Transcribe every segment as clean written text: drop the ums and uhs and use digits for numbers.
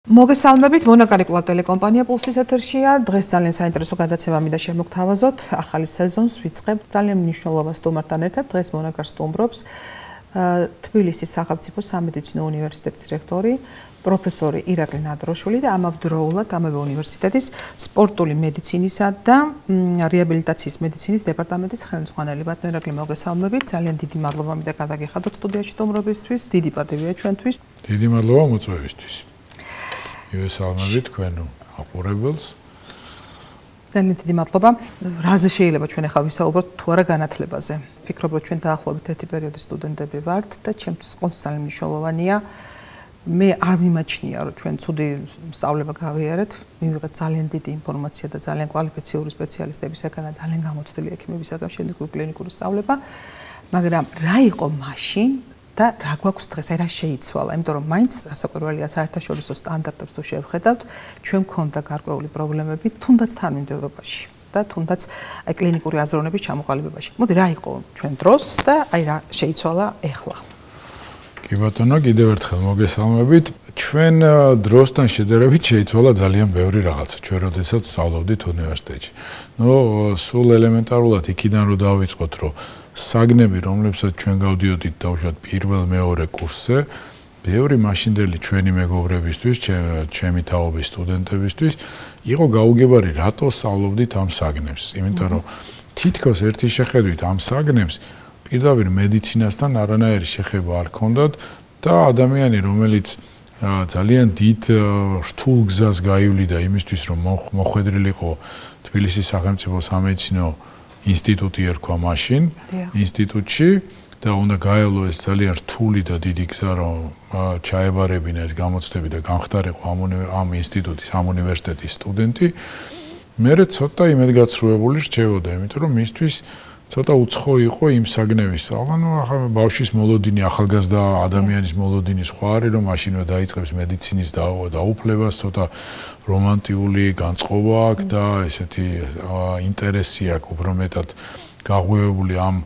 მოგესალმებით, მონაკარი კლუბ ტელეკომპანია პულსის ეთერშია. დღეს ძალიან საინტერესო გადაცემა მინდა შემოგთავაზოთ. ახალი სეზონს ვიწყებთ ძალიან მნიშვნელოვან სტუმართან ერთად. დღეს მონაკარს სტუმრობს თბილისის სახელმწიფო სამედიცინო უნივერსიტეტის რექტორი, პროფესორი ირაკლი ნადროშვილი და ამავდროულად ამავე უნივერსიტეტის სპორტული მედიცინისა და რეაბილიტაციის მედიცინის დეპარტამენტის ხელმძღვანელი. ბატონო ირაკლი, მოგესალმებით. ძალიან დიდი მადლობა მინდა გადაგიხადოთ სტუდიაში სტუმრობისთვის. დიდი პატივია ჩვენთვის. დიდი მადლობა მოწვევისთვის. მივესალმებით თქვენ აყურებელს. ძალიან დიდი მადლობა. რაზე შეიძლება ჩვენ ახლა ვისაუბროთ თუ არა განათლებაზე. ვფიქრობ, რომ ჩვენ დაახლოებით ერთი პერიოდის სტუდენტები ვართ და ჩემთვის ყოველთვის ძალიან მნიშვნელოვანია. მე არ მიმაჩნია, რომ ჩვენ ცუდი სწავლება გავიარეთ, მივიღეთ ძალიან დიდი ინფორმაცია და ძალიან კვალიფიციური სპეციალისტებისგან და ძალიან გამოცდილი ექიმებისგან შემდგომი კლინიკური სწავლება, მაგრამ რა იყო მაშინ და რა გვაქვს დღეს, აი რა შეიცვალა, იმიტომ რომ მაინც რასაკვირველია საერთაშორისო სტანდარტებს თუ შევხედავთ, ჩვენ გვქონდა გარკვეული პრობლემები, თუნდაც თანმიმდევრობაში და თუნდაც აი კლინიკური აზროვნების ჩამოყალიბებაში. მოდი რა იყო ჩვენ დროს და აი რა შეიცვალა ეხლა. კი ბატონო, კიდევ ერთხელ მოგესალმებით. ჩვენ დროსთან შედარებით შეიცვალა ძალიან ბევრი რაღაცა, ჩვენ როდესაც სწავლობდით უნივერსიტეტში. სულ ელემენტარულად იქიდან რომ დავიწყოთ, რომ საგნები, რომლებსაც ჩვენ გავდიოდით დაუშვათ პირველ მეორე კურსზე, ბევრი მაშინდელი ჩვენი მეგობრებისთვის, ჩემი თაობის სტუდენტებისთვის იყო გაუგებარი, რატო სწავლობდით ამ საგნებს. იმიტომ რომ თითქოს ერთი შეხედვით ამ საგნებს პირდაპირ მედიცინასთან არანაირი შეხება არ ჰქონდათ და ადამიანი, რომელიც ძალიან დიდ რთულ გზას გაივლიდა იმისთვის, რომ მოხვედრილიყო თბილისის სახელმწიფო სამედიცინო ინსტიტუტი ერქვა მაშინ, ინსტიტუტში და უნდა გაევლო ეს ძალიან რთული და დიდი გზა, რომ ჩაებარებინა ეს გამოცდები და გამხდარიყო ამ ინსტიტუტის, ამ უნივერსიტეტის სტუდენტი. მე ცოტა იმედგაცრუებული რჩებოდა, იმიტომ რომ მისთვის ცოტა უცხო იყო იმ საგნების სწავლა. ახლა ბავშვის მოლოდინი, ახალგაზრდა ადამიანის მოლოდინი სხვა არის, რომ მაშინვე დაიწყებს მედიცინის დაუფლებას, ცოტა რომანტიული განწყობა აქვს და ესეთი ინტერესი აქვს უფრო მეტად გაღვივებული ამ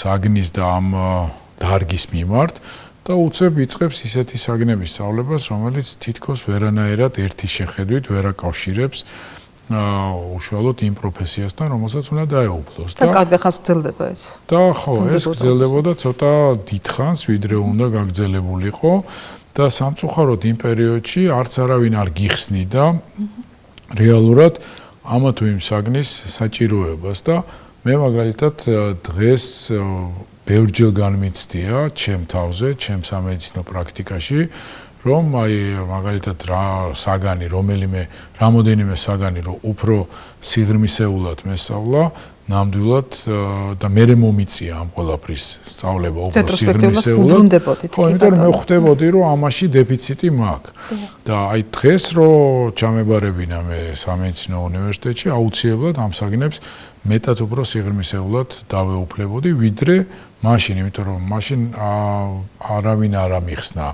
საგნის და ამ დარგის მიმართ და უცებ იწყებს ისეთი საგნების სწავლებას, რომელიც თითქოს ვერანაირად ერთი შეხედვით ვერ აკავშირებს უშუალოდ იმ პროფესიასთან, რომელსაც უნდა დაეუფლოს და კარგი ხანს გრძელდება ეს. და ხო, ეს გრძელდებოდა ცოტა დიდხანს, ვიდრე უნდა გაგრძელებულიყო და სამწუხაროდ იმ პერიოდში არც არავინ არ გიხსნიდა რეალურად ამა თუ იმ საგნის საჭიროებას და მე მაგალითად დღეს ბევრჯერ განმიცდია ჩემ თავზე, ჩემ სამედიცინო პრაქტიკაში, რომ აი მაგალითად საგანი, რამოდენიმე საგანი, რომ უფრო სიღრმისეულად მესწავლა, ნამდვილად და მე მომიწია ამ ყველაფრის სწავლება უფრო სიღრმისეულად. ხო, იმიტომ რომ მე ხვდებოდი, რომ ამაში დეფიციტი მაქვს. და აი დღეს რომ ჩამებარებინა მე სამედიცინო უნივერსიტეტში, აუცილებლად ამ საგნებს მეტად უფრო სიღრმისეულად დავეუფლებოდი, ვიდრე მაშინ, იმიტომ რომ მაშინ არავინ არ ამიხსნა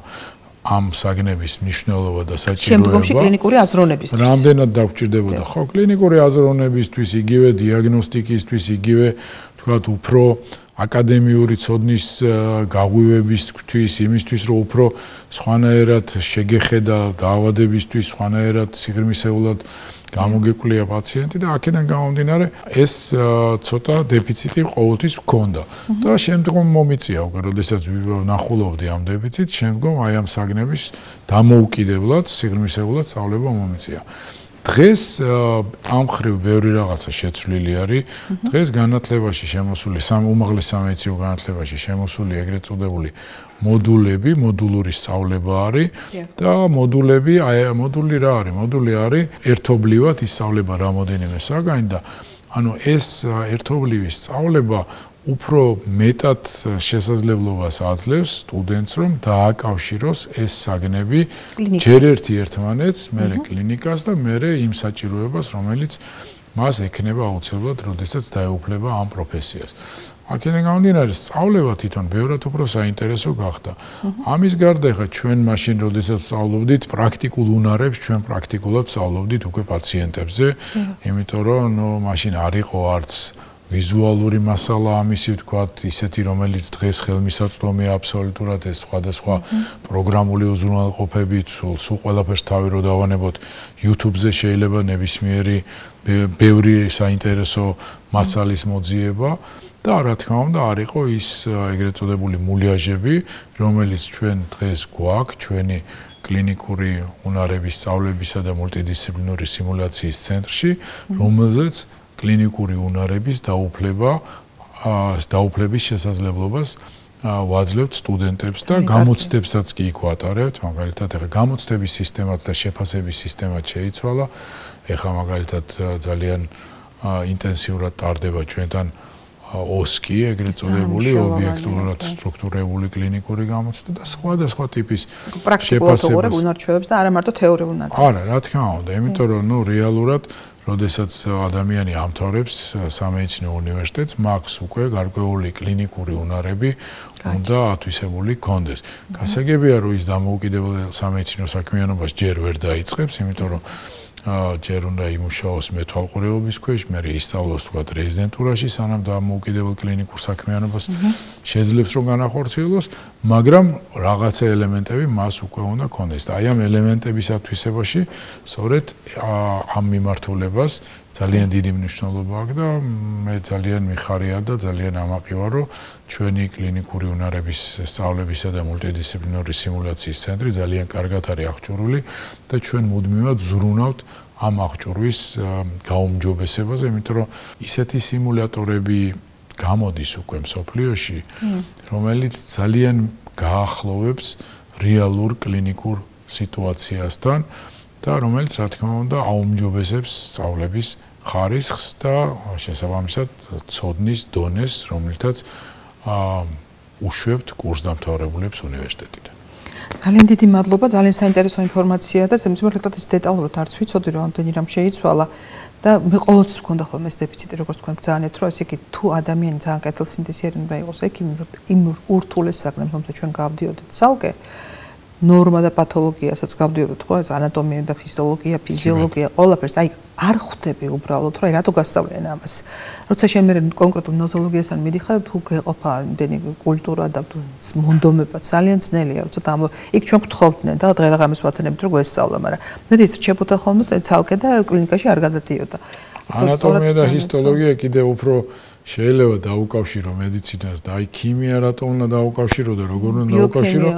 ამ საგნების მნიშვნელობა და საჭიროება. შემდგომში კლინიკური აზროვნებისთვის. რამდენად დაგჭირდებოდა ხო კლინიკური აზროვნებისთვის, იგივე დიაგნოსტიკისთვის, იგივე თქვათ უფრო აკადემიური ცოდნის გაღვივებისთვის, იმისთვის, რომ უფრო სხვანაირად შეგეხედა დაავადებისთვის, სხვანაირად სიღრმისეულად გამოგეკვлия პაციენტი და აქედან გამომდინარე ეს ცოტა დეფიციტი ყოველთვის მქონდა. და შემდგომ მომიწია უკვე, როდესაც ვნახულობდი ამ დეფიციტს, შემდგომ აი ამ საგნების დამოუკიდებლად, სიღრმისეულად სწავლება მომიწია. დღეს ამ ხრივ ბევრი რაღაცა შეცვლილი არის. დღეს განათლებაში შემოსული, უმაღლეს სამედიცინო განათლებაში შემოსული ეგრეთ წოდებული მოდულები, მოდულური სწავლება არის და მოდული რა არის? მოდული არის ერთობლივად ისწავლება რამოდენიმე საგანი და ანუ ეს ერთობლივი სწავლება უფრო მეტად შესაძლებლობას აძლევს სტუდენტს, რომ დააკავშიროს ეს საგნები ჯერ ერთმანეთს, მერე კლინიკას და მერე იმ საჭიროებას, რომელიც მას ექნება აუცილებლად, როდესაც დაეუფლება ამ პროფესიას. აქედან გამომდინარე, სწავლება თვითონ ბევრად უფრო საინტერესო გახდა. ამის გარდა ხა ჩვენ მაშინ, როდესაც სწავლობდით პრაქტიკულ უნარებს, ჩვენ პრაქტიკულად სწავლობდით უკვე პაციენტებზე, იმიტომ რომ მაშინ არ იყო არც ვიზუალური მასალა ამისი ვთქვათ, ისეთი რომელიც დღეს ხელმისაწვდომია აბსოლუტურად ეს სხვადასხვა პროგრამული უზრუნველყოფებით, სულ ყველაფერს თავი რო დავანებოთ YouTube-ზე შეიძლება ნებისმიერი ბევრი საინტერესო მასალის მოძიება და რა თქმა უნდა არ იყო ის ეგრეთ წოდებული მულიაჟები, რომელიც ჩვენ დღეს გვაქვს, ჩვენი კლინიკური უნარების სწავლებისა და მულტიდისციპლინური სიმულაციის ცენტრში, რომელზეც კლინიკური უნარების დაუფლების შესაძლებლობას ვაძლევთ სტუდენტებს და გამოცდებსაც კი იქ ვატარებთ. მაგალითად, ეხლა გამოცდების სისტემაც და შეფასების სისტემაც შეიცვალა. ეხლა მაგალითად ძალიან ინტენსიურად ტარდება ჩვენთან OSCE, ეგრეთ წოდებული ობიექტურად სტრუქტურირებული კლინიკური გამოცდა და სხვადასხვა ტიპის შეფასებებს უნარჩვევებს და არა მარტო თეორიულ ნაწილს. არა, რა თქმა უნდა, იმიტომ რომ რეალურად როდესაც ადამიანი ამთავრებს სამედიცინო უნივერსიტეტს, მაქვს უკვე გარკვეული კლინიკური უნარები უნდა ათვისებული კონდეს. გასაგებია, რომ ის დამოუკიდებელ სამედიცინო საქმიანობას ჯერ ვერ დაიწყებს, იმიტომ რომ ჯერ უნდა იმუშაოს მეთვალყურეობის ქვეშ, მერე ისწავლოს თქვა რეზიდენტურაში, სანამ დამოუკიდებელ კლინიკურ საქმიანობას შეძლებს რომ განახორციელოს, მაგრამ რაღაცა ელემენტები მას უკვე უნდა ქონდეს და აი ამ ელემენტების ათვისებაში სწორედ ამ მიმართულებას ძალიან დიდი მნიშვნელობა აქვს და მე ძალიან მიხარია და ძალიან ამაყივა, რომ ჩვენი კლინიკური უნარების სწავლებისა და მულტიდისციპლინური სიმულაციის ცენტრი ძალიან კარგად არის აღჭურვილი და ჩვენ მუდმივად ზრუნავთ ამ აღჭურვის გაუმჯობესებაზე, იმიტომ რომ ისეთი სიმულატორები გამოდის უკვე მსოფლიოში, რომელიც ძალიან გაახლოვებს რეალურ კლინიკურ სიტუაციასთან და რომელიც რა თქმა უნდა აუმჯობესებს სწავლების ხარისხს და შესაბამისად ცოდნის დონეს, რომელთაც უშვებთ კურსდამთავრებულებს უნივერსიტეტიდან. ძალიან დიდი მადლობა, ძალიან საინტერესო ინფორმაციაა და ზემოწმოთ ეს დეტალურად არც ვიცოდი რომ ამდენი რამ შეიცვალა და მე ყოველთვის მქონდა ხოლმე ეს დეფიციტი, როგორც თქვენ ბრძანეთ, რომ ესე იგი თუ ადამიანი ძალიან კეთილსინთეზიერი უნდა იყოს, ექიმი იმ ურთულეს საქმეს, რომელთა ჩვენ გავდიოდით ცალკე ნორმა და პათოლოგიასაც გავდიოდით ხო, ეს ანატომია და ფიზიოლოგია, ყველაფერს, აი არ ხვდები უბრალოდ, რომ რატო გასწავლენ ამას. როცა შენ მე კონკრეტულ ნოზოლოგიასთან მიდიხარ, თუ გეყოფა იმდენი კულტურა და მონდომება ძალიან ძნელია, როცა იქ ჩვენ გთხოვდნენ და დღეღამის ვათანებთ რომ გვესწავლა, მაგრამ მე ის რჩებოდა ხოლმე ცალკე და კლინიკაში არ გადადიოდა. ანატომია და ჰისტოლოგია კიდე უფრო შეიძლება დაუკავშირო მედიცინას და აი ქიმია რატო უნდა დაუკავშირო და როგორ უნდა დაუკავშირო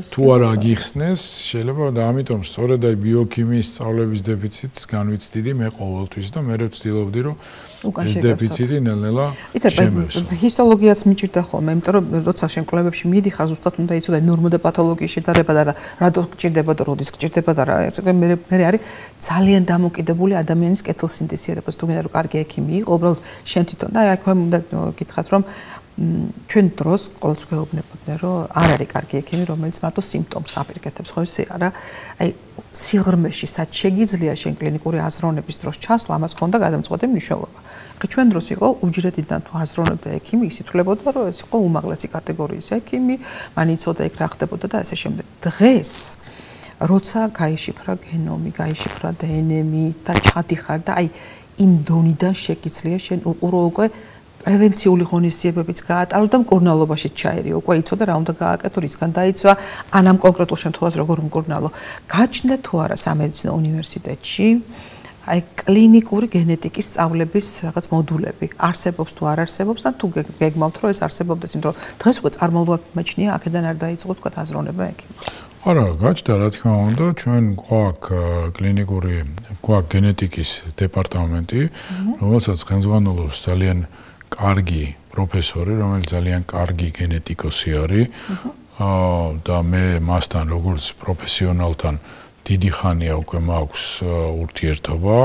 თუ არა აგიხსნეს შეიძლება და ამიტომ სწორედ აი ბიოქიმიის სწავლების დეფიციტს განვიცდიდი მე ყოველთვის და მე ვცდილობდი რომ ეს დეფიციტი ნელ-ნელა შემევსო. ჰისტოლოგიას მიჭირდა ხოლმე, იმიტომ რომ როცა შენ კვლევებში მიდიხარ, ზუსტად უნდა იცოდე ნორმა და პათოლოგიის შედარება და რატო გჭირდება და როდის გჭირდება და რა ესე მე არის ძალიან დამოკიდებული ადამიანის კეთილსინთეზიერებას. თუ გინდა რომ კარგი ექიმი იყო, უბრალოდ შენ თვითონ და აი აქ უნდა გითხრათ რომ ჩვენ დროს ყოველთვის გვეუბნებოდნენ რომ არ არის კარგი ექიმი, რომელიც მარტო სიმპტომს აფერკეთებს, ხო ისე არა. აი სიღრმეში სად შეგიძლია შენ კლინიკური აზროვნების დროს ჩასვლა, ამას ხონდა გადამწყვეტი მნიშვნელობა. ჩვენ დროს იყო უჯრედიდან თუ აზროვნებდა ექიმი, ის ითვლებოდა რომ ეს იყო უმაღლესი კატეგორიის ექიმი, მან იცოდა იქ რა ხდებოდა და ასე შემდეგ. დღეს როცა გაიშიფრა გენომი, გაიშიფრა დნმ და ჩადიხარ და აი იმ დონიდან შეგიძლია შენ უყურო უკვე პრევენციული ღონისძიებებიც გაატარო და მკურნალობაში ჩაერიო. უკვე იცოდა რა უნდა გააკეთო, რისგან დაიცვა, ან ამ კონკრეტულ შემთხვევაში როგორ მკურნალო. გაჩნდა თუ არა სამედიცინო უნივერსიტეტში აი კლინიკური გენეტიკის სწავლების რაღაც მოდულები არსებობს თუ არ არსებობს და თუ გეგმავთ რომ ეს არსებობდეს, იმიტომ რომ დღეს უკვე წარმოვიდგინოთ მეჩნია აქედან არ დაიწყო თქვა აზროვნება ექიმი. არა, გაჩნდა რა თქმა უნდა, ჩვენ გვაქვს გენეტიკის დეპარტამენტი, რომელსაც ხელმძღვანელობს ძალიან კარგი პროფესორი, რომელიც ძალიან კარგი გენეტიკოსი არის და მე მასთან როგორც პროფესიონალთან დიდი ხანია უკვე მაქვს ურთიერთობა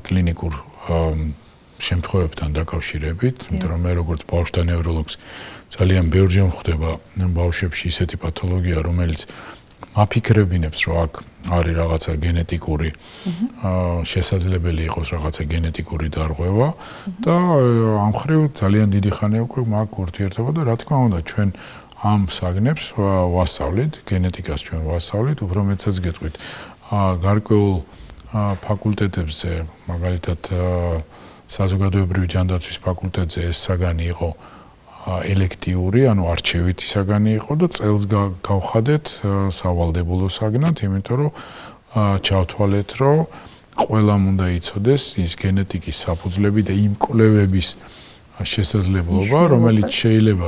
კლინიკურ შემთხვევებთან დაკავშირებით, იმიტომ რომ მე როგორც ბავშვთა ნევროლოგს ძალიან ბევრჯერ მხვდება ბავშვებში ისეთი პათოლოგია, რომელიც მაფიქრებინებს, რომ აქ არის რაღაცა გენეტიკური შესაძლებელი იყოს რაღაცა გენეტიკური დარღვევა და ამ ხრივ ძალიან დიდი ხანია უკვე მაქვს ურთიერთობა და რა თქმა უნდა ჩვენ ამ საგნებს ვასწავლით, გენეტიკას ჩვენ ვასწავლით, უფრო მეტსაც გეტყვით. გარკვეულ ფაკულტეტებზე, მაგალითად საზოგადოებრივი ჯანდაცვის ფაკულტეტზე ეს საგანი იყო ელექტიური, ანუ არჩევითი საგანი იყო და წელს გავხადეთ სავალდებულო საგნად, იმიტომ რომ ჩავთვალეთ, რომ ყველამ უნდა იცოდეს ის გენეტიკის საფუძვლები და იმ კვლევების შესაძლებლობა, რომელიც შეიძლება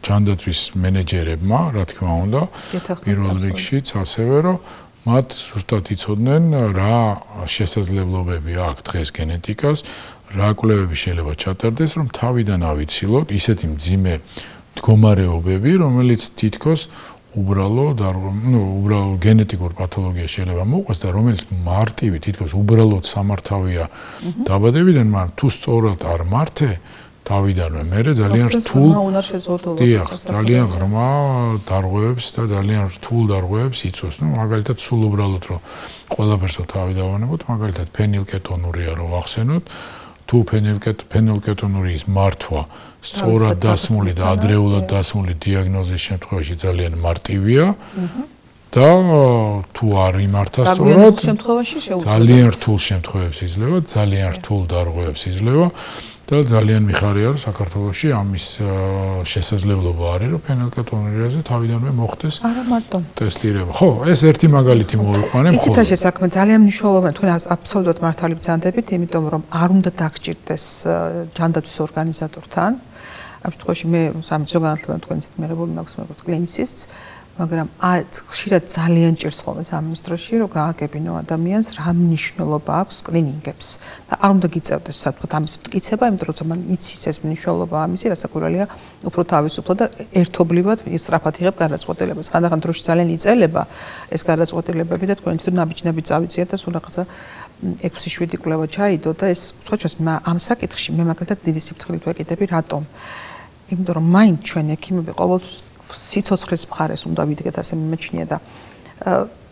ჯანდაცვის მენეჯერებმა, რა თქმა უნდა, პირველ რიგშიც ასევე რომ მათ ზუსტად იცოდნენ რა შესაძლებლობები აქვს დღეს გენეტიკას, რა კვლევები შეიძლება ჩატარდეს, რომ თავიდან ავიცილოთ ისეთი მძიმე მდგომარეობები, რომელიც თითქოს უბრალო გენეტიკურ პათოლოგიას შეიძლება მოყვეს და რომელიც მარტივი თითქოს უბრალოდ სამართავია დაბადებიდან, მაგრამ თუ სწორად არ მართე თავიდანვე მე ძალიან ძალიან ღრმა დარღვევებს და ძალიან რთულ დარღვევებს იწვევს. მაგალითად, სულ უბრალოდ რომ ყველაფერს თავი დავანებოთ, მაგალითად ფენილკეტონურია რომ ვახსენოთ, თუ ფენილკეტონური ის მართვა სწორად დასმული და ადრეულად დასმული დიაგნოზის შემთხვევაში ძალიან მარტივია და თუ არ იმართა სწორად ძალიან რთულ შემთხვევებს იძლევა, ძალიან რთულ დარღვევებს იძლევა და ძალიან მიხარია რომ საქართველოში ამის შესაძლებლობა არის რომ ფენილკეტონურიაზე თავიდანვე მოხდეს ტესტირება. ხო, ეს ერთი მაგალითი მოვიყვანე მხოლოდ. იცით რა შესაქმე ძალიან მნიშვნელოვანია, თქვენ აბსოლუტურად მართალი ბრძანდებით, იმიტომ რომ არ უნდა დაგჭირდეს ჯანდაცვის ორგანიზატორთან. ამ შემთხვევაში მე სამეცნიერო განათლება თქვენით მიღებული მაქვს როგორც კლინიცისტს, მაგრამ ხშირად ძალიან ჭირს ხოლმე სამინისტროში, რომ გააგებინო ადამიანს რა მნიშვნელობა აქვს სკრინინგებს და არ უნდა გიწევდეს საერთოდ ამის მტკიცება, იმიტომ რომ მან იცის ეს მნიშვნელობა ამისი, რასაკვირველია, უფრო თავისუფლად და ერთობლივად ისწრაფად იღებ გადაწყვეტილებას. ხანდახან დროში ძალიან იწელება ეს გადაწყვეტილებები და თქვენ იცით ნაბიჯ წავიციეთ და სულ რაღაცა 6-7 კვლევა ჩაიდო და ეს სხვაჩვენს ამ საკითხში მე მაგალითად დიდი სიფრთხილით ვეკიდები, რატომ? იმიტომ რომ მაინც ჩვენ ექიმები ყოველთვის სიცოცხლის მხარეს უნდა ვიდგეთ, ასე მიმაჩნია და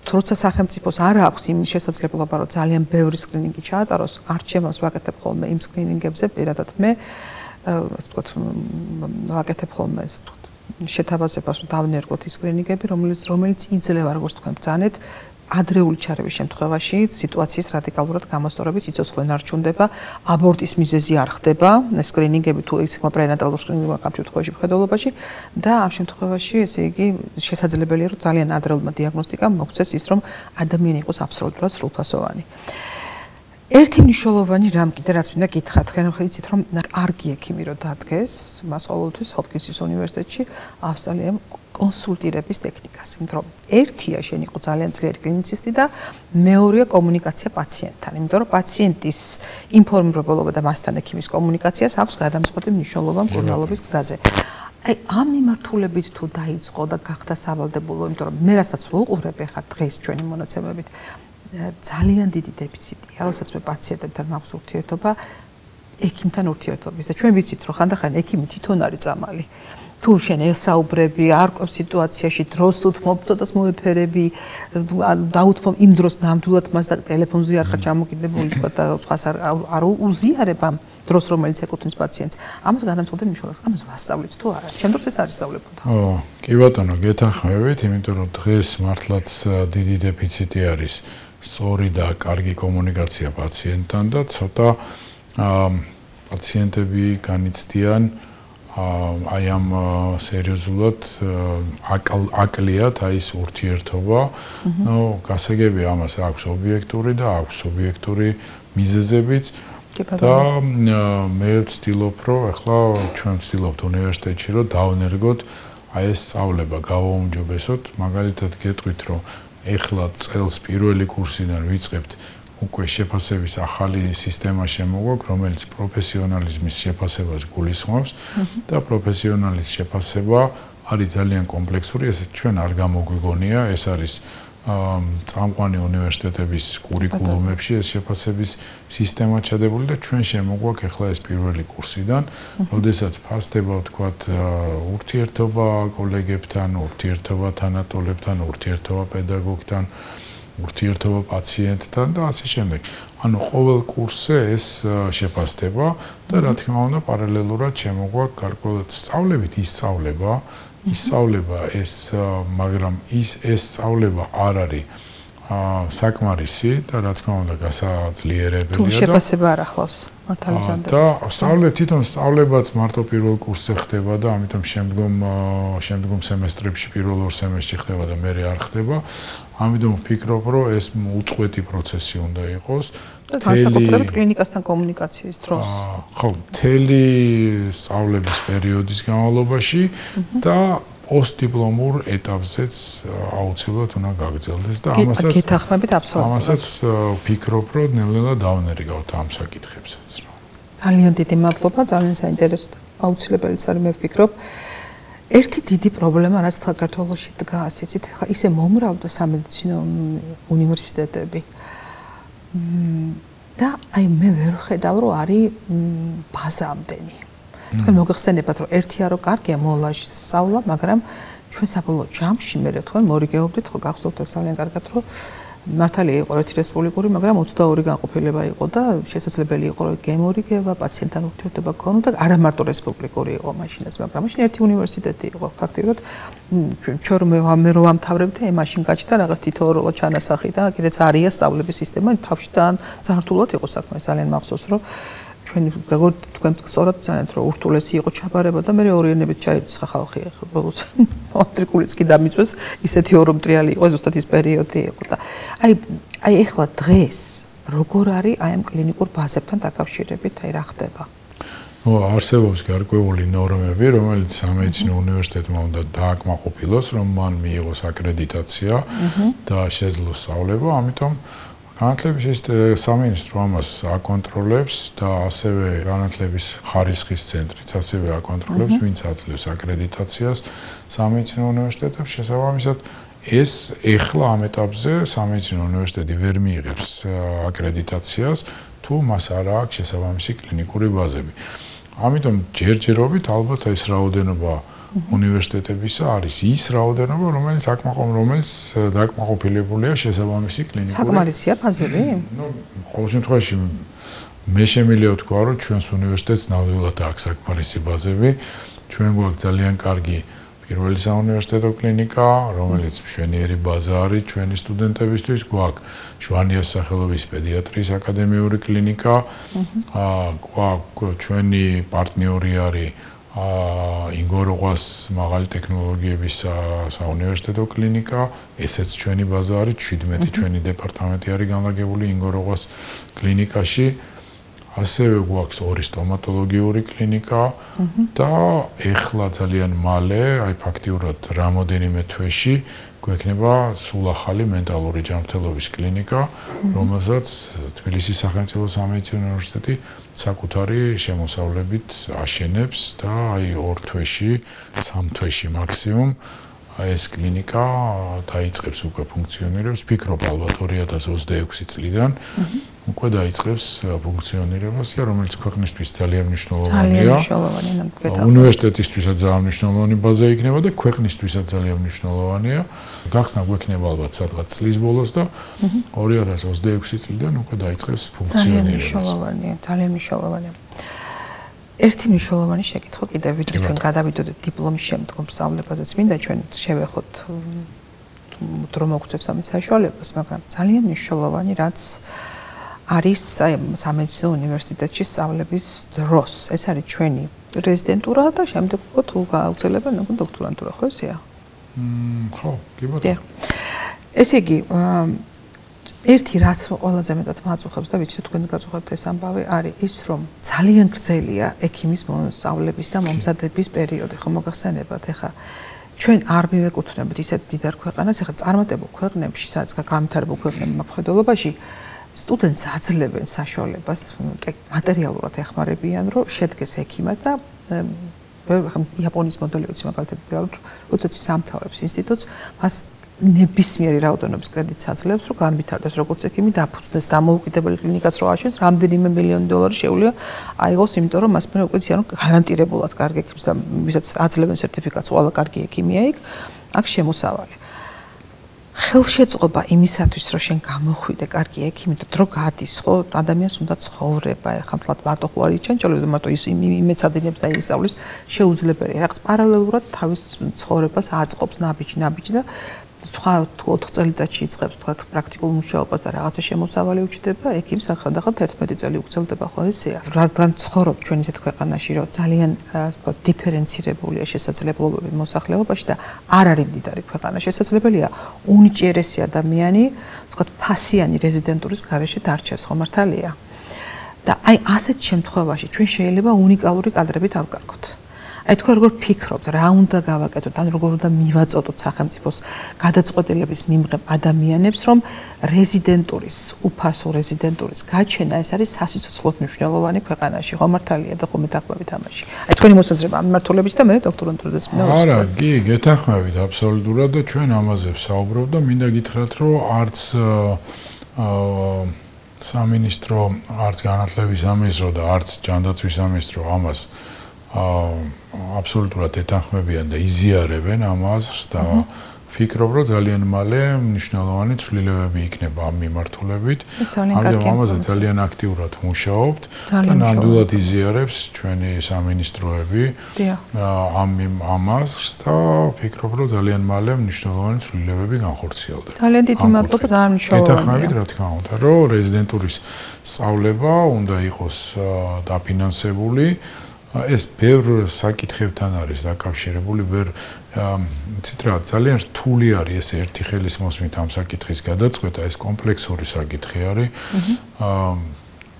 როცა სახელმწიფოს არ აქვს იმ შესაძლებლობა, რომ ძალიან ბევრი სკრინინგი ჩაატაროს, არჩევანს ვაკეთებ ხოლმე იმ სკრინინგებზე, პირადად მე ასე ვთქვათ, ვაკეთებ ხოლმე ეს შეთავაზებას, რომ დავნერგოთ ის სკრინინგები, რომელიც იძლევა, როგორც თქვენ ბრძანეთ, ადრეული ჩარევის შემთხვევაში სიტუაციის რადიკალურად გამოსწორების სიცოცხლე ნარჩუნდება, აბორტის მიზეზი არ ხდება, სკრინინგები თუ ისე პრენატალურ სკრინინგებია ამ შემთხვევაში მხედველობაში და ამ შემთხვევაში ესე იგი შესაძლებელია რომ ძალიან ადრეულმა დიაგნოსტიკამ მოგვცეს ის რომ ადამიანი იყოს აბსოლუტურად სრულფასოვანი. ერთი მნიშვნელოვანი რამ კიდე რაც მინდა გითხრათ, თქვენ ხედავთ რომ კარგი ექიმი რო დადგეს, მას ყოველთვის ჰოპკინსის უნივერსიტეტში ავსტრალიამ კონსულტირების ტექნიკას, იმიტომ რომ ერთია შენ იყო ძალიან ძლიერი კლინიცისტი და მეორეა კომუნიკაცია პაციენტთან, იმიტომ რომ პაციენტის ინფორმირებულობა და მასთან ექიმის კომუნიკაციას აქვს გადამწყვეტი მნიშვნელობა მკურნალობის გზაზე. აი ამ მიმართულებით თუ დაიწყო და გახდა სავალდებულო, იმიტომ რომ მე რასაც ვუყურებ ახლა დღეს ჩვენი მონაცემებით ძალიან დიდი დეფიციტია, როდესაც მე პაციენტებთან მაქვს ურთიერთობა, ექიმთან ურთიერთობის და ჩვენ ვიცით რომ ხანდახან ექიმი თვითონ არის წამალი. თუ შენ ესაუბრები, არ ყოფ სიტუაციაში დროს უთმობ, ცოტას მოვეფერები, დაუთმობ იმ დროს ნამდვილად მას და ტელეფონზე არ ხარ ჩამოკიდებული და სხვას არ უზიარებ ამ დროს, რომელიც ეკუთვნის პაციენტს. ამას გადამწყვეტი მნიშვნელობა აქვს. ამას ვასწავლით თუ არა? ჩემ დროს ეს არ ისწავლებოდა. კი ბატონო, გეთანხმებით, იმიტომ რომ დღეს მართლაც დიდი დეფიციტი არის სწორი და კარგი კომუნიკაცია პაციენტთან და ცოტა პაციენტები განიცდიან აი ამ სერიოზულად აკლიათ აი ეს ურთიერთობა. გასაგებია ამას აქვს ობიექტური და აქვს სუბიექტური მიზეზებიც და მე ვცდილობ რომ ახლა ჩვენ ვცდილობთ უნივერსიტეტში რომ დავნერგოთ აი ეს სწავლება გავაუმჯობესოთ. მაგალითად გეტყვით რომ ეხლა წელს პირველი კურსიდან ვიწყებთ უკვე შეფასების ახალი სისტემა შემოგვაქვს, რომელიც პროფესიონალიზმის შეფასებას გულისხმობს და პროფესიონალის შეფასება არის ძალიან კომპლექსური, ეს ჩვენ არ გამოგვიგონია, ეს არის წამყვანი უნივერსიტეტების კურიკულუმებში ეს შეფასების სისტემა ჩადებული და ჩვენ შემოგვაქვს ახლა ეს პირველი კურსიდან, როდესაც ფასდება ვთქვათ ურთიერთობა კოლეგებთან, ურთიერთობა თანატოლებთან, ურთიერთობა პედაგოგთან, ურთიერთობა პაციენტთან და ასე შემდეგ. ანუ ყოველ კურსზე ეს შეფასდება და რა თქმა უნდა პარალელურად შემოგვაქვს გარკვეულად სწავლებით ისწავლება ეს, მაგრამ ეს სწავლება არ არის საკმარისი და რა თქმა უნდა გასაძლიერებელია თუ შეფასება არ ახლავს მართალი ბრძანდება. და სწავლე თვითონ სწავლებაც მარტო პირველ კურსზე ხდება და ამიტომ შემდგომ სემესტრებში პირველ ორ სემესტრში ხდება და მერე არ ხდება. ამიტომ ვფიქრობ, რომ ეს უწყვეტი პროცესი უნდა იყოს. და განსაკუთრებით კლინიკასთან კომუნიკაციის დროს. ხო, მთელი სწავლების პერიოდის განმავლობაში და პოსტდიპლომურ ეტაპზეც აუცილებლად უნდა გაგრძელდეს და გეთანხმებით აბსოლუტურად. ამასაც ვფიქრობ, რომ ნელ-ნელა დავნერგავთ ამ საკითხებსაც. ძალიან დიდი მადლობა, ძალიან საინტერესო და აუცილებელიც არის მე ვფიქრობ. ერთი დიდი პრობლემა რაც საქართველოში დგას, იცით, ხა ისე მომრავდა სამედიცინო უნივერსიტეტები. და აი მე ვერ ხედავ, რომ არის ბაზა ამდენი. თქვენ მოგეხსენებათ, რომ ერთია რომ კარგია მოლაჟი სწავლა, მაგრამ ჩვენ საბოლოო ჯამში მე თქვენ მორიგეობდით, ხო გახსოვთ ძალიან კარგად, რომ მართალია იყო ერთი რესპუბლიკური, მაგრამ 22 განყოფილება იყო და შესაძლებელი იყო რომ გემორიგება, პაციენტთან ურთიერთობა ქონოდა, არა მარტო რესპუბლიკური იყო მაშინაც, მაგრამ მაშინ ერთი უნივერსიტეტი იყო ფაქტიურად. ჩვენ მე რომ ამთავრებდი, მაშინ გაჩნდა რაღაც თითოეულო ჩანასახი და კიდეც არია სწავლების სისტემა, თავშიდან ზართულად იყო საქმე, ძალიან მახსოვს რომ ჩვენ თქვენ სწორად ძალიან რომ ურთულესი იყო ჩაბარება და მე ორიანებით ჩაიწყა ხალხი ახლა ბოლოს მატრიკულიც კი დამიწვეს ისეთი ორომტრიალი იყო ზუსტად ის პერიოდი იყო და აი ახლა დღეს როგორ არის აი ამ კლინიკურ ბაზებთან დაკავშირებით აი რა ხდება არსებობს გარკვეული ნორმები რომელიც სამედიცინო უნივერსიტეტმა უნდა დააკმაყოფილოს რომ მან მიიღოს აკრედიტაცია და შეძლოს სწავლება ამიტომ განათლების ის სამინისტრო ამას აკონტროლებს და ასევე განათლების ხარისხის ცენტრიც ასევე აკონტროლებს, ვინც აძლევს აკრედიტაციას სამედიცინო უნივერსიტეტებს. შესაბამისად, ეს ეხლა ამ ეტაპზე სამედიცინო უნივერსიტეტი ვერ მიიღებს აკრედიტაციას, თუ მას არ აქვს შესაბამისი კლინიკური ბაზები. ამიტომ ჯერჯერობით ალბათ ეს რაოდენობა უნივერსიტეტებისა არის ის რაოდენობა, რომელიც დაკმაყოფილებულია შესაბამისი კლინიკური. საკმარისია ბაზები? ყოველ შემთხვევაში მე შემიძლია ვთქვა, რომ ჩვენს უნივერსიტეტს ნამდვილად აქვს საკმარისი ბაზები. ჩვენ გვაქვს ძალიან კარგი პირველი საუნივერსიტეტო კლინიკა, რომელიც მშვენიერი ბაზა არის ჩვენი სტუდენტებისთვის. გვაქვს შვანიას სახელობის პედიატრიის აკადემიური კლინიკა. გვაქვს ჩვენი პარტნიორი არის ინგოროღვას მაღალი ტექნოლოგიების საუნივერსიტეტო კლინიკა, ესეც ჩვენი ბაზა არის, 17 ჩვენი დეპარტამენტი არის განლაგებული ინგოროღვას კლინიკაში. ასევე გვაქვს ორი სტომატოლოგიური კლინიკა და ეხლა ძალიან მალე, აი ფაქტიურად რამოდენიმე თვეში გვექნება სულ ახალი მენტალური ჯანმრთელობის კლინიკა, რომელსაც თბილისის სახელმწიფო სამედიცინო უნივერსიტეტი საკუთარი შემოსავლებით აშენებს და აი 2 თვეში, 3 თვეში მაქსიმუმ ეს კლინიკა დაიწყებს უკვე ფუნქციონირებს. ვფიქრობ ალბათ 2026 წლიდან უკვე დაიწყებს ფუნქციონირებას, რომელიც ქვეყნისთვის ძალიან მნიშვნელოვანია. უნივერსიტეტისთვისაც ძალიან მნიშვნელოვანი ბაზა იქნება და ქვეყნისთვისაც ძალიან მნიშვნელოვანია. გახსნა გვექნება ალბათ სადღაც წლის ბოლოს და 2026 წლიდან უკვე დაიწყებს ფუნქციონირებას. ძალიან მნიშვნელოვანია. ერთი მნიშვნელოვანი შეკითხვა კიდევ ვიდრე ჩვენ გადავიდოდეთ დიპლომის შემდგომ სწავლებაზეც მინდა ჩვენ შევეხოთ დრო მოგწევს ამის საშუალებას, მაგრამ ძალიან მნიშვნელოვანი რაც არის სამედიცინო უნივერსიტეტში სწავლების დროს. ეს არის ჩვენი რეზიდენტურა და შემდეგ უკვე თუ გააუცელებენ დოქტორანტურა, ხო ესეა? ხო, კი ბატონო. ესე იგი, ერთი რაც ყველაზე მეტად მაწუხებს და ვიცით თქვენ გაწუხებთ ეს ამბავი არის ის რომ ძალიან გრძელია ექიმის სწავლების და მომზადების პერიოდი, ხო მოგახსენებათ, ეხა ჩვენ არ მივეკუთვნებით ისეთ დიდარ ქვეყანას, ეხა წარმატებულ ქვეყნებში, სადაც განვითარებულ ქვეყნებში მხედველობაში სტუდენტს აძლევენ საშუალებას, მატერიალურად ეხმარებიან, რომ შედგეს ექიმად და იაპონიის მოდელი ვიცი მაგალითად, როდესაც ის ამთავრებს ინსტიტუტს, მას ნებისმიერი რაოდენობის კრედიტს აძლევს, რომ განვითარდეს როგორც ექიმი, დაფუძნდეს დამოუკიდებელი კლინიკაც რო აშენს, რამდენიმე მილიონი დოლარი შეუძლია აიღოს, იმიტომ რომ მას მე უკვე იციან, რომ გარანტირებულად კარგი ექიმს და ვისაც აძლევენ სერტიფიკატს, ყველა კარგი ექიმია იქ, აქ შემოსავალი. ხელშეწყობა იმისათვის, რომ შენ გამოხვიდე კარგი ექიმი და დრო გადის, ხო, ადამიანს უნდა ცხოვრება, ეხლა მთლად მარტო ხო არის ჩანჩოლებს და მარტო ის იმეცადინებს და ისწავლის, შეუძლებელია რაღაც პარალელურად თავის ცხოვრებას აწყობს ნაბიჯი და სხვა 4 წელიწადში იწყებს თქვა პრაქტიკულ მუშაობას და რაღაცა შემოსავალი უჩნდება, ეგ იმ სახანდახან 11 წელი უგრძელდება ხო ესეა. რადგან ცხოვრობ ჩვენ ისეთ ქვეყანაში, რომ ძალიან თქვა დიფერენცირებულია შესაძლებლობები მოსახლეობაში და არ არის მდიდარი ქვეყანა. შესაძლებელია უნიჭიერესი ადამიანი თქვა ფასიანი რეზიდენტურის გარეშე დარჩეს, ხო მართალია? და აი ასეთ შემთხვევაში ჩვენ შეიძლება უნიკალური კადრები დავკარგოთ. აი თქვენ როგორ ფიქრობთ, რა უნდა გავაკეთოთ, ან როგორ უნდა მივაწოდოთ სახელმწიფოს გადაწყვეტილების მიმღებ ადამიანებს, რომ რეზიდენტურის, უფასო რეზიდენტურის გაჩენა ეს არის სასიცოცხლოდ მნიშვნელოვანი ქვეყანაში, ხო მართალია და ხომ ეთანხმებით ამაში. აი თქვენი მოსაზრება ამ მმართველობის და მე დოქტორანტურადაც მინდა ვუსწრებ. არა, კი, გეთანხმებით აბსოლუტურად და ჩვენ ამაზე ვსაუბრობ და მინდა გითხრათ, რომ არც სამინისტრო, არც განათლების სამინისტრო და არც ჯანდაცვის სამინისტრო ამას აბსოლუტურად ეთანხმებიან და იზიარებენ ამას და ვფიქრობ, რომ ძალიან მალე მნიშვნელოვანი ცვლილებები იქნება ამ მიმართულებით. ამაზე ძალიან აქტიურად მუშაობთ და ნამდვილად იზიარებს ჩვენი სამინისტროები ამას და ვფიქრობ, რომ ძალიან მალე მნიშვნელოვანი ცვლილებები განხორციელდება. ძალიან დიდი მადლობა, ძალიან მნიშვნელოვანია. ეთანხმებით, რა თქმა უნდა, რომ რეზიდენტურის სწავლება უნდა იყოს დაფინანსებული. ეს ბევრ საკითხებთან არის დაკავშირებული, იცით რა, ძალიან რთული არის ეს ერთი ხელის მოსმით ამ საკითხის გადაწყვეტა, ეს კომპლექსური საკითხი არის.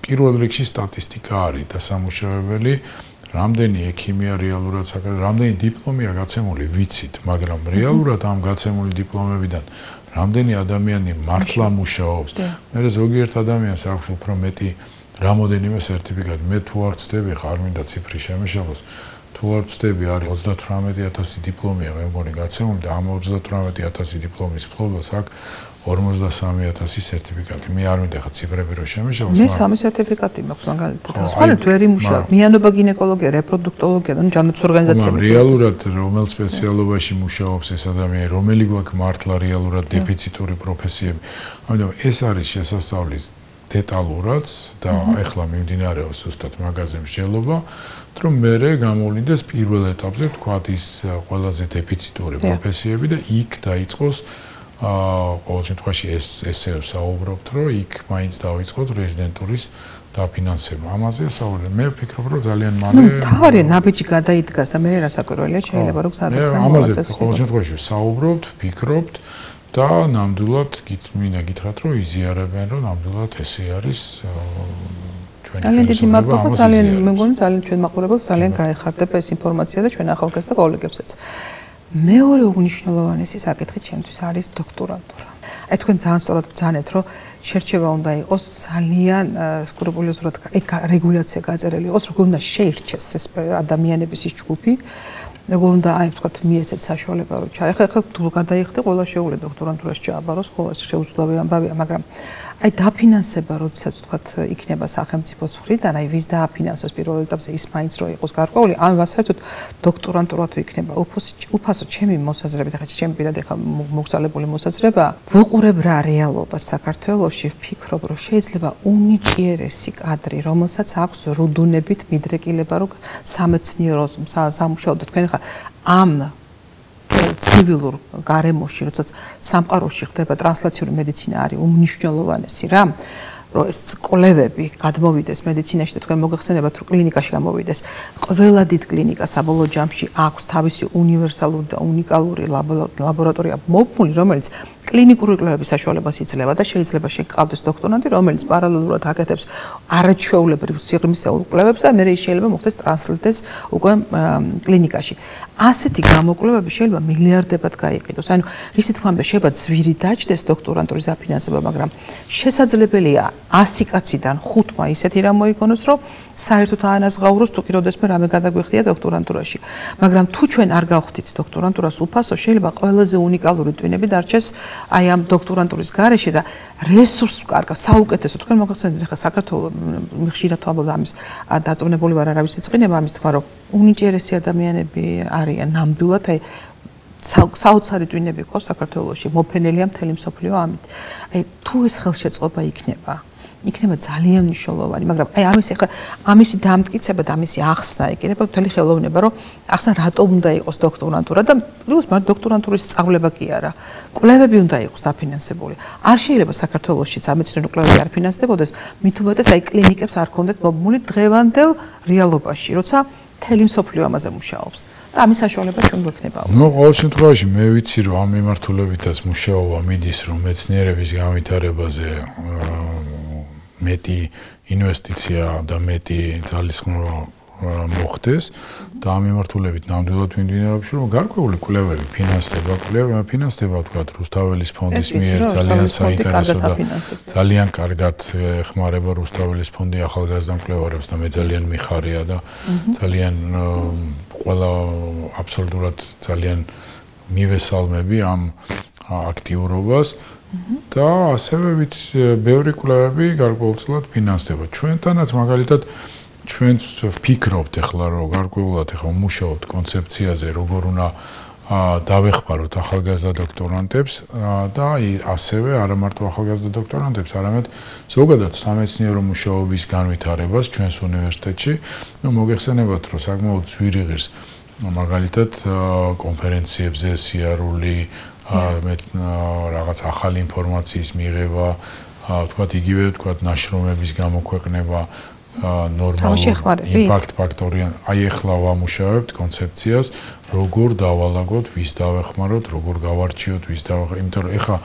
პირველ რიგში სტატისტიკა არის დასამუშავებელი, რამდენი ექიმია რეალურად რამდენი დიპლომია გაცემული ვიცით, მაგრამ რეალურად ამ გაცემული დიპლომებიდან რამდენი ადამიანი მართლა მუშაობს. მე ზოგიერთ ადამიანს აქვს უფრო მეტი რამოდენიმე სერტიფიკატი. მე თუ არ ვწდები, ხარ მინდა ციფრი შემეშალოს. თუ არ ვწდები, არის 38000 დიპლომია მე მგონი გაცემული და ამ 38000 დიპლომის ფლობელს აქვს 43000 სერტიფიკატი. მე არ მინდა ხა ციფრები რო შემეშალოს. მე 3 სერტიფიკატი მაქვს მაგალითად. სხვანაირად ვერ იმუშავებ. მიანობა გინეკოლოგია, რეპროდუქტოლოგია და ჯანდაცვის ორგანიზაციები. რეალურად რომელ სპეციალობაში მუშაობს ეს ადამიანი, რომელი გვაქვს მართლა რეალურად დეფიციტური პროფესიები. ამიტომ ეს არის შესასწავლის დეტალურად და ეხლა მიმდინარეობს უბრალოდ მაგაზე მსჯელობა, რომ მე გამოვლინდეს პირველ ეტაპზე თქვათ ის ყველაზე დეფიციტური პროფესიები და იქ დაიწყოს ყოველ შემთხვევაში ესე ვსაუბრობთ, რომ იქ მაინც დაიწყოთ რეზიდენტურის დაფინანსება. ამაზე საუბარი. მე ვფიქრობ, რომ ძალიან მალე თავარი ნაბიჯი გადაიდგას და მე რასაკვირველია შეიძლება რომ სადაც ამაზე ყოველ შემთხვევაში ვსაუბრობთ, ვფიქრობთ და ნამდვილად მინდა გითხრათ, რომ იზიარებენ, რომ ნამდვილად ესე არის ჩვენი ძალიან დიდი მადლობა, ძალიან მე მგონი ძალიან ჩვენ მაყურებელს ძალიან გაეხარდება ეს ინფორმაცია და ჩვენ ახალგაზრდა კოლეგებსაც. მეორე უნიშნელოვანესი საკითხი ჩემთვის არის დოქტორანტურა. აი თქვენ ძალიან სწორად ბრძანეთ, რომ შერჩევა უნდა იყოს ძალიან სკრუპულოზურად რეგულაცია გაწერილი იყოს, როგორ უნდა შეირჩეს ეს ადამიანების ის ჯგუფი. როგორ უნდა აი ვთქვათ მიეცეთ საშუალება რომ ეხლა თუ გადაიხდე ყველა შეუძლია დოქტორანტურას ჩააბაროს ხო ეს შეუძლებელი ამბავია მაგრამ აი დაფინანსება როდესაც ვთქვათ იქნება სახელმწიფოს მხრიდან აი ვის დააფინანსოს პირველ ეტაპზე ის მაინც რო იყოს გარკვეული ან საერთოდ დოქტორანტურა თუ იქნება უფასო ჩემი მოსაზრებით ახლა ჩემი პირადი ახლა მოგზალებული მოსაზრება ვუყურებ რა რეალობას საქართველოში ვფიქრობ რომ შეიძლება უნიჭიერესი კადრი რომელსაც აქვს რუდუნებით მიდრეკილება რომ სამეცნიერო სამუშაო თქვენ ამ ცივილურ გარემოში, როდესაც სამყაროში ხდება ტრანსლაციური მედიცინა არის უმნიშვნელოვანესი რა, რომ ეს კვლევები გადმოვიდეს მედიცინაში და თქვენ მოგეხსენებათ, რომ კლინიკაში გამოვიდეს. ყველა დიდ კლინიკა საბოლოო ჯამში აქვს თავისი უნივერსალური და უნიკალური ლაბორატორია მობმული, რომელიც კლინიკური კვლევების საშუალებას იძლევა და შეიძლება შეგყავდეს დოქტორანტი, რომელიც პარალელურად აკეთებს არაჩვეულებრივ სიღრმისეულ კვლევებს და მერე შეიძლება მოხდეს ტრანსლირდეს უკვე კლინიკაში. ასეთი გამოკვლევები შეიძლება მილიარდებად გაიყიდოს. ანუ რისი თქმამდე შეიძლება ძვირი დაჯდეს დოქტორანტურის დაფინანსება, მაგრამ შესაძლებელია 100 კაციდან 5-მა ისეთი რამ მოიგონოს, რომ საერთოდ აანაზღაუროს თუ კი როდესმე რამე გადაგვიხდია დოქტორანტურაში. მაგრამ თუ ჩვენ არ გავხდით დოქტორანტურას უფასო, შეიძლება ყველაზე უნიკალური ტვინები დარჩეს აი ამ დოქტორანტურის გარეშე და რესურსს ვკარგავ საუკეთესო თქვენ მოგახსენებთ ახლა საქართველოს ხშირად ვამბობ ამის დარწმუნებული ვარ არავის ეწყინება ამის თქვა რომ უნიჭიერესი ადამიანები არიან ნამდვილად აი საოცარი ტვინები ყავს საქართველოში მოფენელია მთელი მსოფლიო ამით აი თუ ეს ხელშეწყობა იქნება იქნება ძალიან მნიშვნელოვანი, მაგრამ აი ამისი დამტკიცება და ამისი ახსნა იქნება მთელი ხელოვნება, რომ ახსნა რატომ უნდა იყოს დოქტორანტურა და პლუს მაგ დოქტორანტურის სწავლება კი არა. კვლევები უნდა იყოს დაფინანსებული. არ შეიძლება საქართველოში სამეცნიერო კვლევები არ ფინანსდებოდეს, მით უმეტეს აი კლინიკებს არ ქონდეთ მობმული დღევანდელ რეალობაში, როცა მთელი მსოფლიო ამაზე მუშაობს. და ამის საშუალება ჩვენ გვექნება. ნუ ყოველ შემთხვევაში მე ვიცი რომ ამ მიმართულებითაც მუშაობა მიდის რომ მეცნიერების განვითარებაზე მეტი ინვესტიცია და მეტი ძალისხმევა მოხდეს და ამ მიმართულებით ნამდვილად მიმდინარეობს რომ გარკვეული კვლევები ფინანსდება თქვა რუსთაველის ფონდის მიერ ძალიან საინტერესო და ძალიან კარგად ეხმარება რუსთაველის ფონდი ახალგაზრდა მკვლევარებს და მე ძალიან მიხარია და ძალიან ყველა აბსოლუტურად ძალიან მივესალმები ამ აქტიურობას და ასევე ვიცი ბევრი კვლევები გარკვეულწილად ფინანსდება ჩვენთანაც მაგალითად ჩვენც ვფიქრობთ ახლა რომ გარკვეულად ახლა ვმუშაობთ კონცეფციაზე როგორ უნდა დავეხმაროთ ახალგაზრდა დოქტორანტებს და ასევე არა მარტო ახალგაზრდა დოქტორანტებს არამედ ზოგადად სამეცნიერო მუშაობის განვითარებას ჩვენს უნივერსიტეტში ნუ მოგეხსენებათ რომ საკმაოდ ძვირი ღირს მაგალითად კონფერენციებზე სიარული რაღაც ახალი ინფორმაციის მიღება თქვათ იგივე თქვათ ნაშრომების გამოქვეყნება ნორმალური იმპაქტ ფაქტორიან აი ახლა ვამუშავებთ კონცეფციას როგორ დავალაგოთ ვის დავეხმაროთ როგორ გავარჩიოთ ვის დავეხმაროთ იმიტომ რომ ახლა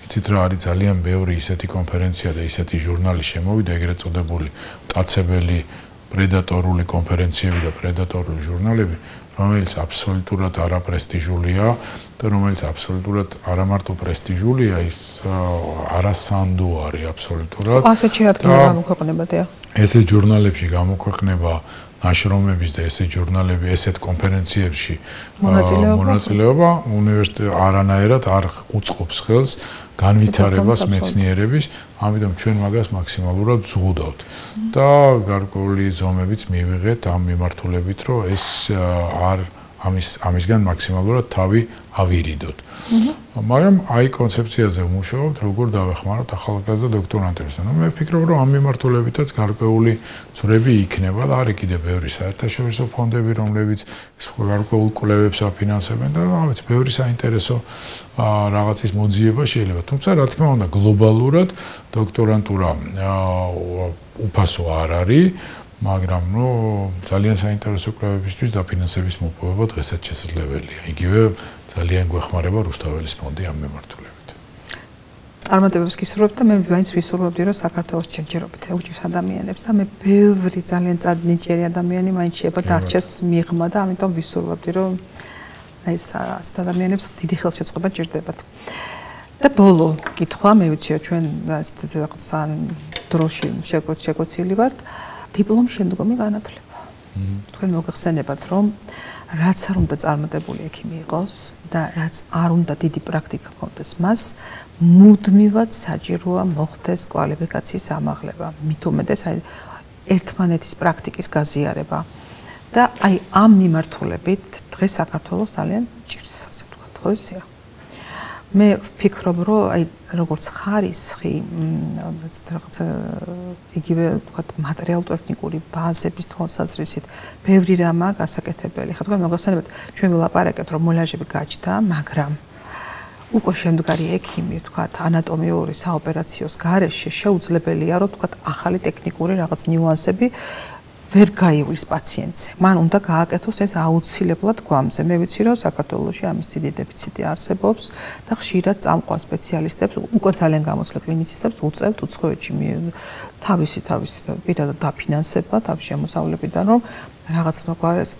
იცით რა არის ძალიან ბევრი ისეთი კონფერენცია და ისეთი ჟურნალი შემოვიდა ეგრეთ წოდებული მტაცებელი პრედატორული კონფერენციები და პრედატორული ჟურნალები რომელიც აბსოლუტურად არაპრესტიჟულია და რომელიც აბსოლუტურად არა მარტო პრესტიჟულია ის არასანდო არის აბსოლუტურად ასეთი რა თქმა უნდა გამოქვეყნება და ესეთ ჟურნალებში გამოქვეყნება ნაშრომების და ესეთ ჟურნალები ესეთ კონფერენციებში მონაწილეობა უნივერსიტეტი არანაირად არ უწყობს ხელს განვითარებას მეცნიერების ამიტომ ჩვენ მაგას მაქსიმალურად ვზღუდავთ და გარკვეული ზომებიც მივიღეთ ამ მიმართულებით რომ ეს არ ამისგან მაქსიმალურად თავი ავირიდოთ. მაგრამ აი კონცეფციაზე ვმუშაობთ, როგორ დავეხმაროთ ახალგაზრდა დოქტორანტებს. ნუ მე ვფიქრობ, რომ ამ მიმართულებითაც გარკვეული ძვრები იქნება და არის კიდევ ბევრი საერთაშორისო ფონდები, რომლებიც გარკვეულ კვლევებს აფინანსებენ და ამაც ბევრი საინტერესო რაღაცის მოძიება შეიძლება. თუმცა რა თქმა უნდა, გლობალურად დოქტორანტურა უფასო არ არის. მაგრამ ნუ ძალიან საინტერესო კვლევებისთვის დაფინანსების მოპოვება დღესაც შესაძლებელია. იგივე ძალიან გვეხმარება რუსთაველის ფონდი ამ მიმართულებით. წარმატებებს გისურვებთ და მე მაინც ვისურვებდი რომ საქართველოს ჯერჯერობით ეუჭირს ადამიანებს და მე ბევრი ძალიან წადნიჭიერი ადამიანი მაინც შეიძლება დარჩეს მიღმა და ამიტომ ვისურვებდი რომ ეს ადამიანებს დიდი ხელშეწყობა ჭირდებათ. და ბოლო კითხვა მე ვიცი რომ ჩვენ სან დროში შეგვეცილი ვართ დიპლომის შემდგომი განათლება. თქვენ მოგეხსენებათ, რომ რაც არ უნდა წარმატებული ექიმი იყოს და რაც არ უნდა დიდი პრაქტიკა ჰქონდეს მას, მუდმივად საჭიროა მოხდეს კვალიფიკაციის ამაღლება, მით უმეტეს აი ერთმანეთის პრაქტიკის გაზიარება. და აი ამ მიმართულებით დღეს საქართველოს ძალიან ჭირს, ასე ვთქვათ, ხო ისეა? მე ვფიქრობ, რომ აი როგორც ხარისხი რაღაცა იგივე ვთქვათ მატერიალურ-ტექნიკური ბაზების თვალსაზრისით ბევრი რამაა გასაკეთებელი. ხა თქვენ მოგახსენებთ, ჩვენ ვილაპარაკეთ, რომ მოლაჟები გაჩნდა, მაგრამ უკვე შემდგარი ექიმი, ვთქვათ, ანატომიური საოპერაციოს გარეშე შეუძლებელია, რომ ვთქვათ, ახალი ტექნიკური რაღაც ნიუანსები ვერ გაივლის პაციენტზე. მან უნდა გააკეთოს ეს აუცილებლად გვამზე. მე ვიცი, რომ საქართველოში ამის დიდი დეფიციტი არსებობს და ხშირად წამყვა სპეციალისტებს, უკვე ძალიან გამოცდილ კლინიცისტებს უწევთ უცხოეთში თავისი პირადად დაფინანსება, თავის შემოსავლებიდან, რომ რაღაც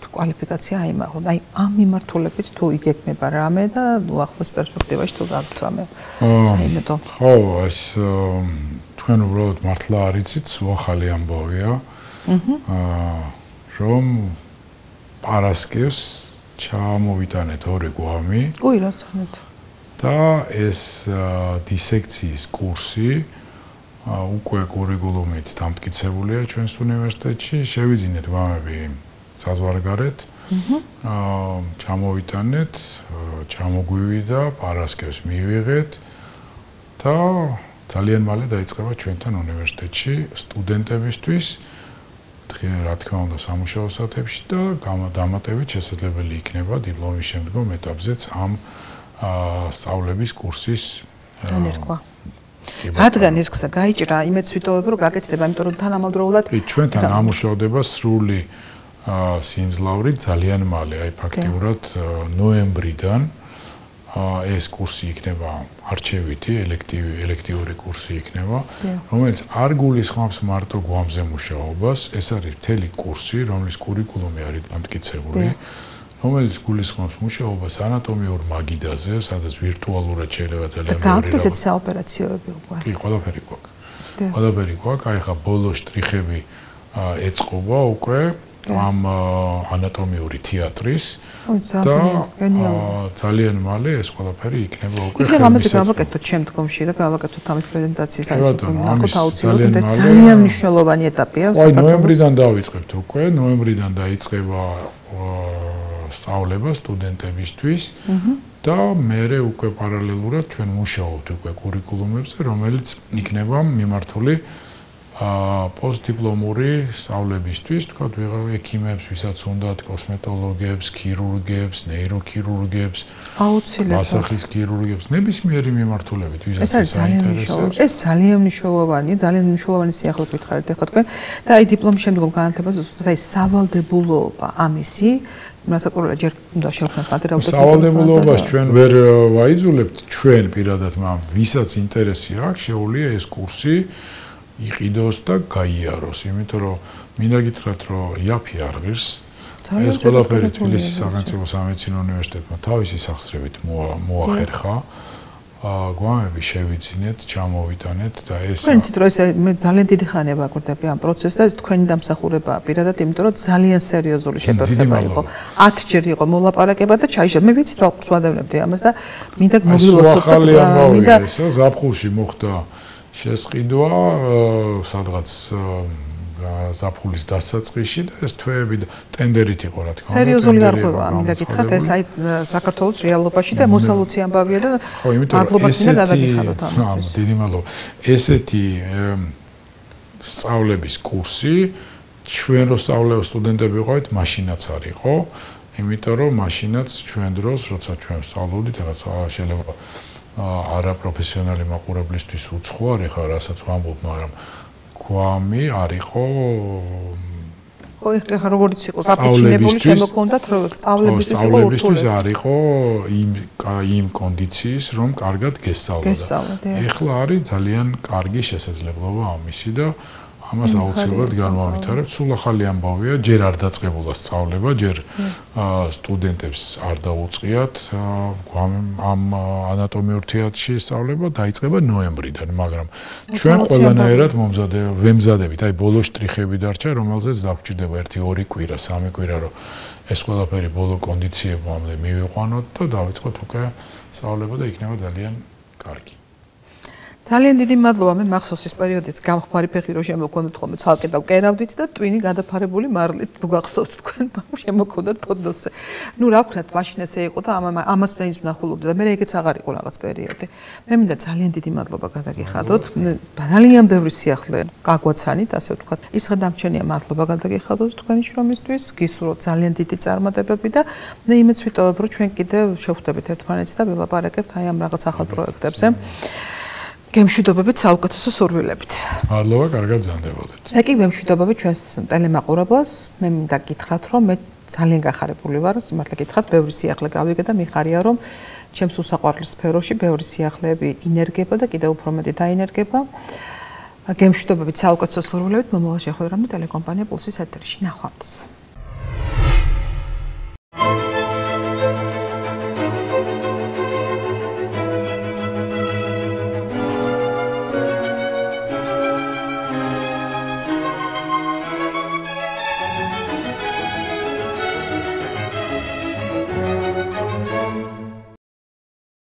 კვალიფიკაცია აიმაღლონ. აი ამ მიმართულებით თუ იგეგმება რამე და ახლოს პერსპექტივაში თუ გაქვთ რამე საიმედო. ხო, ეს თქვენ უბრალოდ მართლა არ იცით, ახალი ამბავია. რომ პარასკევს ჩამოვიტანეთ ორი გვამი. ой, რა თქმა და ეს დისექციის კურსი უკვე კურიკულუმით დამტკიცებულია ჩვენს უნივერსიტეტში. შევიძინეთ გვამები საზღვარგარეთ. ჩამოვიტანეთ, ჩამოგვივიდა, პარასკევს მივიღეთ და ძალიან მალე დაიწყება ჩვენთან უნივერსიტეტში სტუდენტებისთვის რა თქმა უნდა სამუშაო საათებში და დამატებით შესაძლებელი იქნება დიპლომის შემდგომ ეტაპზეც ამ სწავლების კურსის განერქვა. რადგან ეს გზა გაიჭრა, იმედს ვიტოვებ, რომ გაკეთდება, იმიტომ რომ თანამედროვულად ჩვენთან ამუშავდება სრული სიმძლავრით ძალიან მალე, აი ფაქტიურად ნოემბრიდან ეს კურსი იქნება არჩევითი, ელექტიური კურსი იქნება, რომელიც არ გულისხმობს მარტო გვამზე მუშაობას, ეს არის მთელი კურსი, რომლის კურიკულუმი არის დამტკიცებული, რომელიც გულისხმობს მუშაობას ანატომიურ მაგიდაზე, სადაც ვირტუალურად შეიძლება ძალიან ბევრი რა. და საოპერაციოები უკვე. კი, ყველაფერი გვაქვს. ყველაფერი გვაქვს, აი ხა ბოლო შტრიხები ეწყობა უკვე ამ ანატომიური თეატრის და ძალიან მალე ეს ყველაფერი იქნება უკვე ხელმისაწვდომი. იქნება ამაზე გავაკეთოთ შემდგომში და გავაკეთოთ ამის პრეზენტაციის ნახოთ აუცილებლად ეს ძალიან მნიშვნელოვანი ეტაპია. აი ნოემბრიდან დავიწყებთ უკვე, ნოემბრიდან დაიწყება სწავლება სტუდენტებისთვის და მერე უკვე პარალელურად ჩვენ მუშაობთ უკვე კურიკულუმებზე, რომელიც იქნება მიმართული პოსტდიპლომური სწავლებისთვის, თქვა ექიმებს, ვისაც უნდათ, კოსმეტოლოგებს, ქირურგებს, ნეიროქირურგებს, აუცილებლად მასახის ქირურგებს, ნებისმიერი მიმართულებით, ვისაც საინტერესებს. ეს ძალიან მნიშვნელოვანია, ძალიან მნიშვნელოვანი სიახლე გითხარით ახლა თქვენ და აი დიპლომის შემდგომ განათლებას ზუსტად აი სავალდებულოობა ამისი მასაკურა ჯერ უნდა შევქმნათ მატერიალურ სავალდებულობას ჩვენ ვერ ვაიძულებთ ჩვენ პირადად, მაგრამ ვისაც ინტერესი აქვს, შეუძლია ეს კურსი იყიდოს და გაიაროს, იმიტომ რომ მინდა გითხრათ, რომ იაფი არ ღირს. ეს ყველაფერი თბილისის სახელმწიფო სამედიცინო უნივერსიტეტმა თავისი სახსრებით მოახერხა. გვამები შევიძინეთ, ჩამოვიტანეთ და ეს თქვენ იცით რომ ეს მე ძალიან დიდი ხანია ვაკვირდები ამ პროცესს და ეს თქვენი დამსახურებაა პირადად, იმიტომ რომ ძალიან სერიოზული შეფერხება იყო. 10 ჯერ იყო მოლაპარაკება და ჩაიშა. მე ვიცით ვაყურს ვადევნებდი ამას და მინდა მოგილოცოთ და მინდა ზაფხულში მოხდა შესყიდვა სადღაც ზაფხულის დასაწყისში და ეს თვეები ტენდერით იყო რა თქმა უნდა. სერიოზული არღვევა, მინდა გითხრათ, ეს აი საქართველოს რეალობაში და მოსალოცი ამბავია და მადლობას მინდა გადაგიხადოთ ამისთვის. დიდი მადლობა. ესეთი სწავლების კურსი ჩვენ რო სწავლეო სტუდენტები ვიყავით, მაშინაც არ იყო, იმიტომ რომ მაშინაც ჩვენ დროს, როცა ჩვენ სწავლობდით, რაღაც შეიძლება არაპროფესიონალი მაყურებლისთვის უცხო არ ეხა რასაც ვამბობ, მაგრამ გვამი არ იყო ხო ეხლა როგორც იყო გაფიჩინებული შემოქონდათ რომ სწავლებისთვის იყო ურთულესი არ იყო იმ კონდიციის რომ კარგად გესწავლოდა ეხლა არის ძალიან კარგი შესაძლებლობა ამისი და ამას აუცილებლად განვავითარებთ. სულ ახალი ამბავია, ჯერ არ დაწყებულა სწავლება, ჯერ სტუდენტებს არ დაუწყიათ ამ ანატომიურ თეატრში სწავლება, დაიწყება ნოემბრიდან, მაგრამ ჩვენ ყველანაირად ვემზადებით, აი ბოლო შტრიხები დარჩა, რომელზეც დაგჭირდება 1-2 კვირა, 3 კვირა, რომ ეს ყველაფერი ბოლო კონდიციებამდე მივიყვანოთ და დავიწყოთ უკვე სწავლება და იქნება ძალიან კარგი. ძალიან დიდი მადლობა მე მახსოვს ის პერიოდიც გამხმარი ფეხი რო შემოგქონდეთ ხოლმე ცალკე და ვკერავდით და ტვინი გადაფარებული მარლით თუ გახსოვთ თქვენ შემოგქონდათ პოდნოსზე. ნუ რა ვქნათ მაშინ ესე იყო და ამას მეც ვნახულობდი და მე ეგეც აღარ იყო რაღაც პერიოდი. მე მინდა ძალიან დიდი მადლობა გადაგიხადოთ. ძალიან ბევრი სიახლე გაგვაცანით ასე ვთქვათ. ისე დამჩენია მადლობა გადაგიხადოთ თქვენი შრომისთვის. გისურვოთ ძალიან დიდი წარმატებები და მე იმეც ვიტოვებ რომ ჩვენ კიდევ შევხვდებით ერთმანეთს და ვილაპარაკებთ აი ამ რაღაც ახალ პროექტებზე. გემშვიდობებით საუკეთესო სურვილებით. მადლობა, კარგად გზანდებოდეთ. მე კი გემშვიდობებით ჩვენს ტელემაყურებლას. მე მინდა გითხრათ, რომ მე ძალიან გახარებული ვარ, სიმართლე გითხრათ, ბევრი სიახლე გავიგე და მიხარია, რომ ჩემს უსაყვარლის სფეროში ბევრი სიახლეები ინერგება და კიდევ უფრო მეტი დაინერგება. გემშვიდობებით საუკეთესო სურვილებით, მომავალ შეხვედრამდე ტელეკომპანია პულსის ეთერში. ნახვამდის.